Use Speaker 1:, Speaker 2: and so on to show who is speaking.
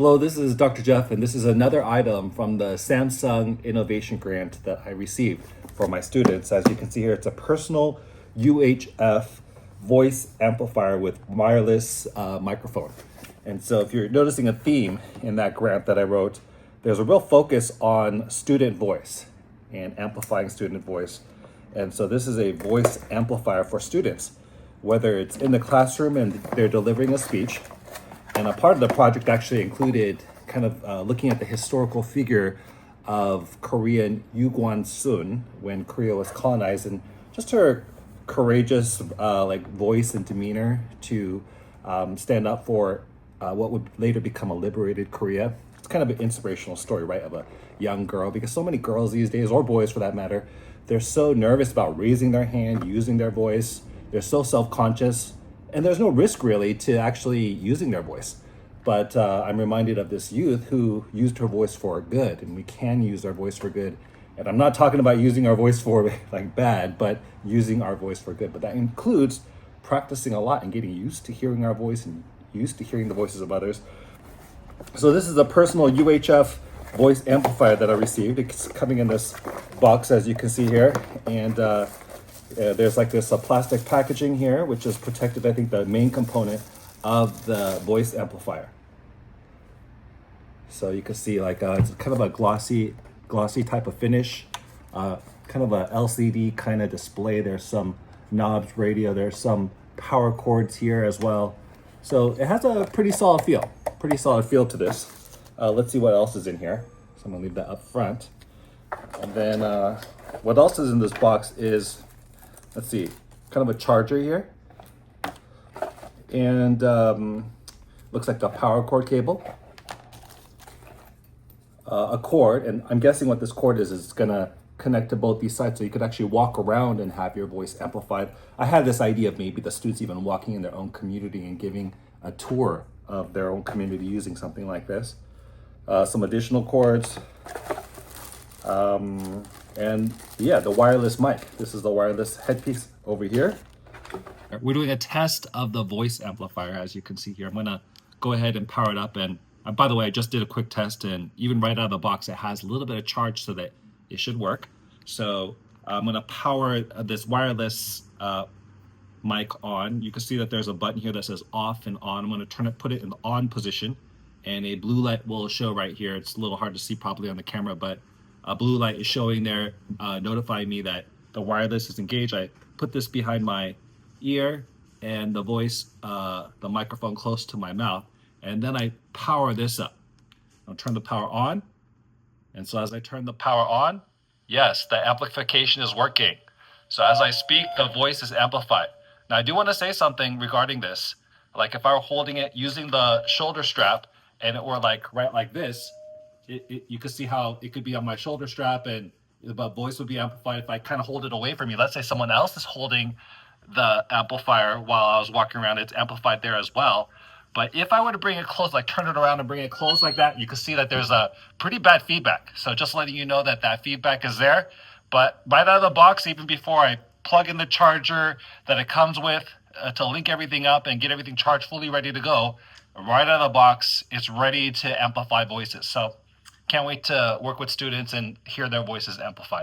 Speaker 1: Hello, this is Dr. Jeff, and this is another item from the Samsung Innovation Grant that I received for my students. As you can see here, it's a personal UHF voice amplifier with wireless microphone. And so if you're noticing a theme in that grant that I wrote, there's a real focus on student voice and amplifying student voice. And so this is a voice amplifier for students, whether it's in the classroom and they're delivering a speech. And a part of the project actually included kind of looking at the historical figure of Korean Sun when Korea was colonized, and just her courageous voice and demeanor to stand up for what would later become a liberated Korea. It's kind of an inspirational story, right, of a young girl, because so many girls these days, or boys for that matter, they're so nervous about raising their hand, using their voice. They're so self-conscious. And there's no risk really to actually using their voice. But I'm reminded of this youth who used her voice for good, and we can use our voice for good. And I'm not talking about using our voice for like bad, but using our voice for good. But that includes practicing a lot and getting used to hearing our voice and used to hearing the voices of others. So this is a personal UHF voice amplifier that I received. It's coming in this box, as you can see here. And there's like this plastic packaging here, which is protected, I think, the main component of the voice amplifier. So you can see like it's kind of a glossy type of finish, kind of a LCD kind of display. There's some knobs, radio, there's some power cords here as well. So it has a pretty solid feel to this. Let's see what else is in here. So I'm gonna leave that up front. And then what else is in this box is, let's see, kind of a charger here, and looks like the power cord cable, a cord, and I'm guessing what this cord is it's gonna connect to both these sides, so you could actually walk around and have your voice amplified. I had this idea of maybe the students even walking in their own community and giving a tour of their own community using something like this. Some additional cords. And yeah, the wireless mic. This is the wireless headpiece over here. We're doing a test of the voice amplifier, as you can see here. I'm gonna go ahead and power it up. And by the way, I just did a quick test, and even right out of the box, it has a little bit of charge so that it should work. So I'm gonna power this wireless mic on. You can see that there's a button here that says off and on. I'm gonna put it in the on position, and a blue light will show right here. It's a little hard to see properly on the camera, but a blue light is showing there, notifying me that the wireless is engaged. I put this behind my ear and the voice, the microphone close to my mouth, and then I power this up. I'll turn the power on. And so as I turn the power on, yes, the amplification is working. So as I speak, the voice is amplified. Now I do want to say something regarding this. Like if I were holding it using the shoulder strap and it were like right like this, you could see how it could be on my shoulder strap and the voice would be amplified. If I kind of hold it away from me, let's say someone else is holding the amplifier while I was walking around, it's amplified there as well. But if I were to bring it close, like turn it around and bring it close like that, you can see that there's a pretty bad feedback. So just letting you know that that feedback is there. But right out of the box, even before I plug in the charger that it comes with to link everything up and get everything charged fully ready to go, right out of the box, it's ready to amplify voices. So can't wait to work with students and hear their voices amplified.